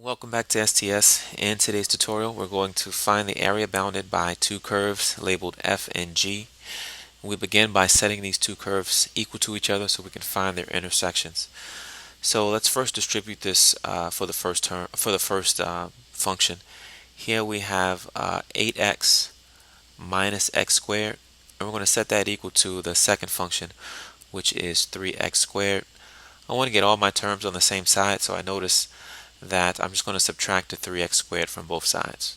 Welcome back to STS. In today's tutorial, we're going to find the area bounded by two curves labeled F and G. We begin by setting these two curves equal to each other so we can find their intersections. So let's first distribute this for the first function. Here we have 8x minus x squared, and we're going to set that equal to the second function, which is 3x squared. I want to get all my terms on the same side, so I notice that I'm just going to subtract the 3x squared from both sides.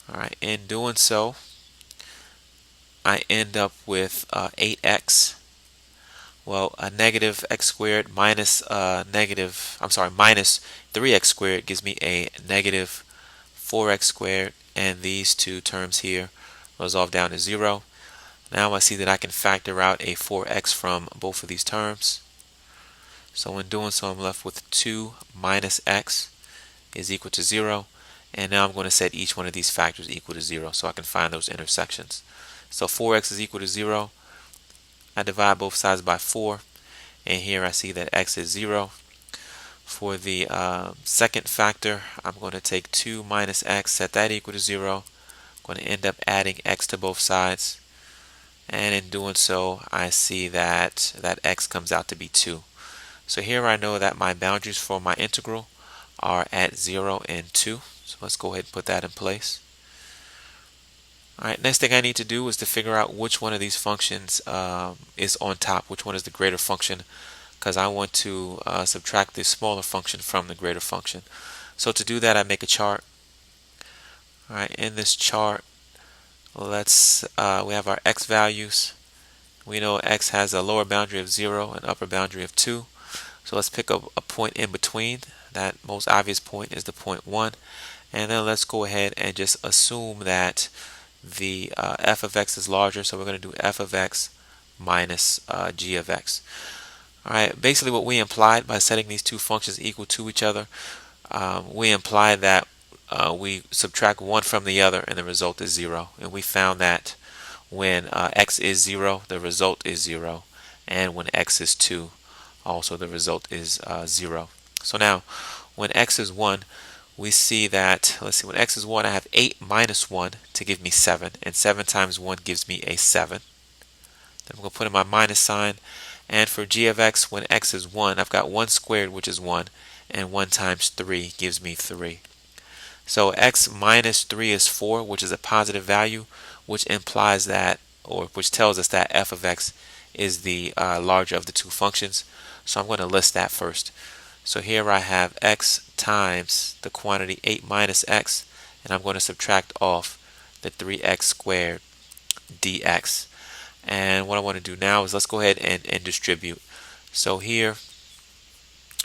Alright, in doing so, I end up with 8x. Well, a negative x squared minus minus 3x squared gives me a negative 4x squared, and these two terms here resolve down to 0. Now I see that I can factor out a 4x from both of these terms. So in doing so, I'm left with 2 minus x is equal to 0. And now I'm going to set each one of these factors equal to 0 so I can find those intersections. So 4x is equal to 0. I divide both sides by 4. And here I see that x is 0. For the second factor, I'm going to take 2 minus x, set that equal to 0. I'm going to end up adding x to both sides. And in doing so, I see that x comes out to be 2. So here I know that my boundaries for my integral are at 0 and 2. So let's go ahead and put that in place. Alright, next thing I need to do is to figure out which one of these functions is on top, which one is the greater function, because I want to subtract the smaller function from the greater function. So to do that, I make a chart. Alright, in this chart, we have our x values. We know x has a lower boundary of 0 and upper boundary of 2. So let's pick up a point in between. That most obvious point is the point 1. And then let's go ahead and just assume that the f of x is larger. So we're going to do f of x minus g of x. Alright, basically what we implied by setting these two functions equal to each other, we implied that we subtract one from the other and the result is 0. And we found that when x is 0, the result is 0. And when x is 2, also the result is 0. So now when x is 1, we see that, let's see, when x is 1, I have 8 minus 1 to give me 7, and 7 times 1 gives me a 7. Then I'm going to put in my minus sign, and for g of x, when x is 1, I've got 1 squared, which is 1, and 1 times 3 gives me 3. So x minus 3 is 4, which is a positive value, which implies that, or which tells us that f of x is the larger of the two functions. So I'm going to list that first. So here I have x times the quantity 8 minus x, and I'm going to subtract off the 3x squared dx. And what I want to do now is let's go ahead and distribute. So here,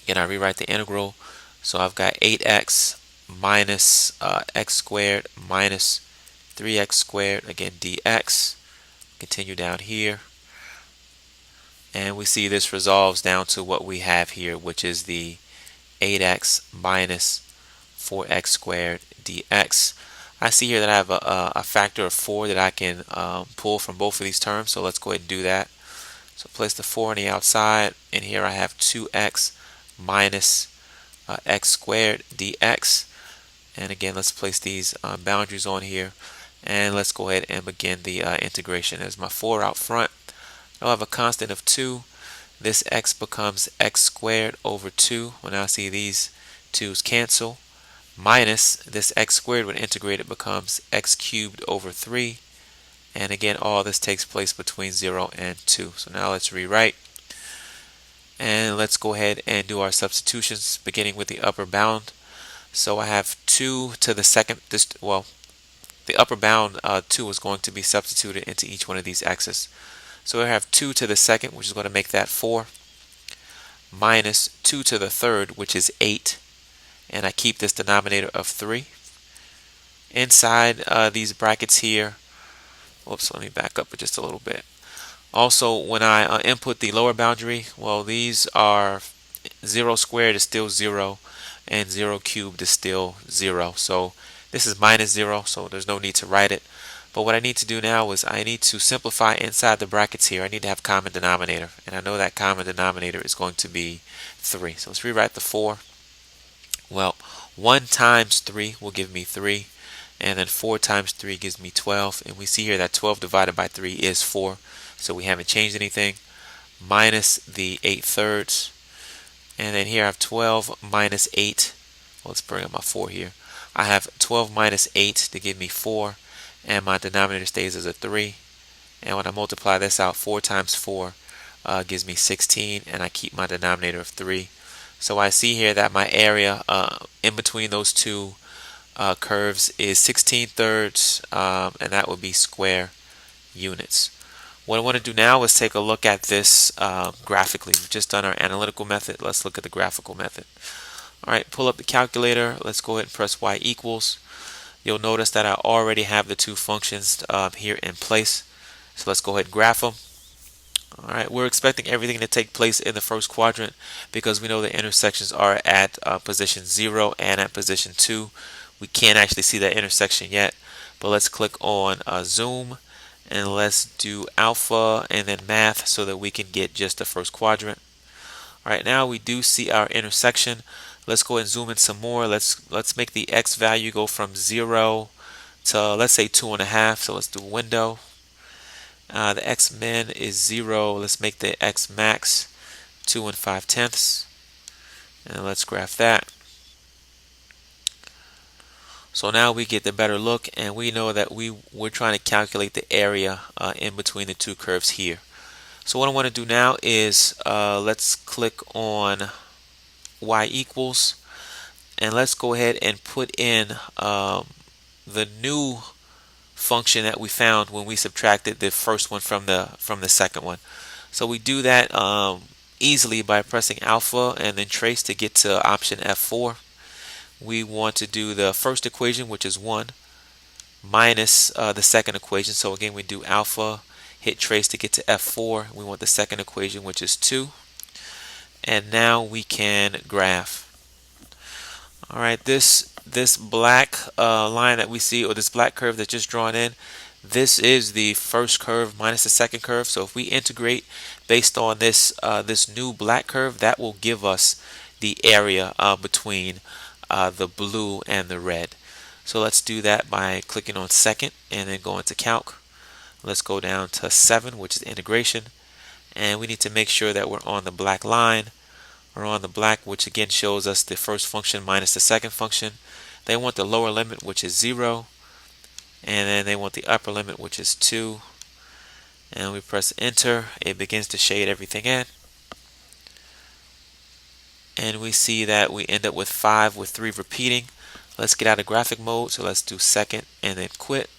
again, I rewrite the integral. So I've got 8x minus x squared minus 3x squared, again, dx. Continue down here. And we see this resolves down to what we have here, which is the 8x minus 4x squared dx. I see here that I have a factor of 4 that I can pull from both of these terms, so let's go ahead and do that. So place the 4 on the outside, and here I have 2x minus x squared dx. And again, let's place these boundaries on here, and let's go ahead and begin the integration. There's my 4 out front. I'll have a constant of 2. This x becomes x squared over 2. Well, now see these 2's cancel. Minus this x squared, when integrated, becomes x cubed over 3. And again, all this takes place between 0 and 2. So now let's rewrite. And let's go ahead and do our substitutions, beginning with the upper bound. So I have 2 to the second, the upper bound 2 is going to be substituted into each one of these x's. So I have 2 to the second, which is going to make that 4, minus 2 to the third, which is 8, and I keep this denominator of 3. Inside these brackets here, whoops, let me back up just a little bit. Also, when I input the lower boundary, well, these are 0 squared is still 0, and 0 cubed is still 0. So this is minus 0, so there's no need to write it. But what I need to do now is I need to simplify inside the brackets here. I need to have common denominator, and I know that common denominator is going to be 3. So let's rewrite the 4. Well, 1 times 3 will give me 3, and then 4 times 3 gives me 12, and we see here that 12 divided by 3 is 4, so we haven't changed anything, minus the 8/3, and then here I have 12 minus 8. Let's bring up my 4 here. I have 12 minus 8 to give me 4, and my denominator stays as a 3. And when I multiply this out, 4 times 4 gives me 16, and I keep my denominator of 3. So I see here that my area in between those two curves is 16/3, and that would be square units. What I want to do now is take a look at this graphically. We've just done our analytical method. Let's look at the graphical method. All right, pull up the calculator. Let's go ahead and press y equals. You'll notice that I already have the two functions here in place. So let's go ahead and graph them. All right, we're expecting everything to take place in the first quadrant because we know the intersections are at position 0 and at position 2. We can't actually see that intersection yet, but let's click on zoom and let's do alpha and then math so that we can get just the first quadrant. All right, now we do see our intersection. Let's go ahead and zoom in some more. Let's make the x value go from 0 to, let's say, 2.5. So let's do window. The x min is 0. Let's make the x max 2 5/10. And let's graph that. So now we get the better look, and we know that we're trying to calculate the area in between the two curves here. So what I want to do now is let's click on y equals, and let's go ahead and put in the new function that we found when we subtracted the first one from the second one. So we do that easily by pressing alpha and then trace to get to option F4. We want to do the first equation, which is 1, minus the second equation. So again, we do alpha, hit trace to get to F4. We want the second equation, which is 2. And now we can graph. All right, this black line that we see, or this black curve that's just drawn in, this is the first curve minus the second curve. So if we integrate based on this new black curve, that will give us the area between the blue and the red. So let's do that by clicking on second and then going to calc. Let's go down to 7, which is integration, and we need to make sure that we're on the black line. We're on the black, which again shows us the first function minus the second function. They want the lower limit, which is 0, and then they want the upper limit, which is 2. And we press enter. It begins to shade everything in, and we see that we end up with 5 with 3 repeating. Let's get out of graphic mode, so let's do second and then quit.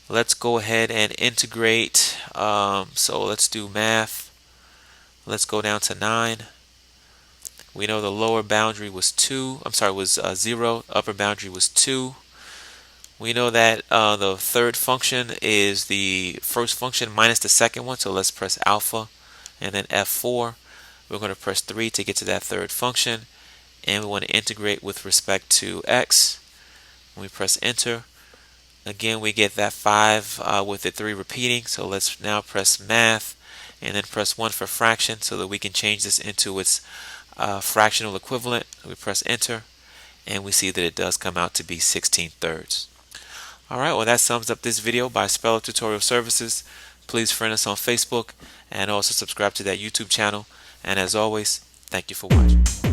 Let's go ahead and integrate. So let's do math. Let's go down to 9. We know the lower boundary was 2. Was 0. Upper boundary was 2. We know that the third function is the first function minus the second one. So let's press alpha and then F4. We're going to press 3 to get to that third function, and we want to integrate with respect to x. When we press enter, again we get that 5 with the 3 repeating. So let's now press math and then press 1 for fraction so that we can change this into its fractional equivalent. We press enter, and we see that it does come out to be 16/3. Alright, well, that sums up this video by Speller Tutorial Services. Please friend us on Facebook and also subscribe to that YouTube channel. And as always, thank you for watching.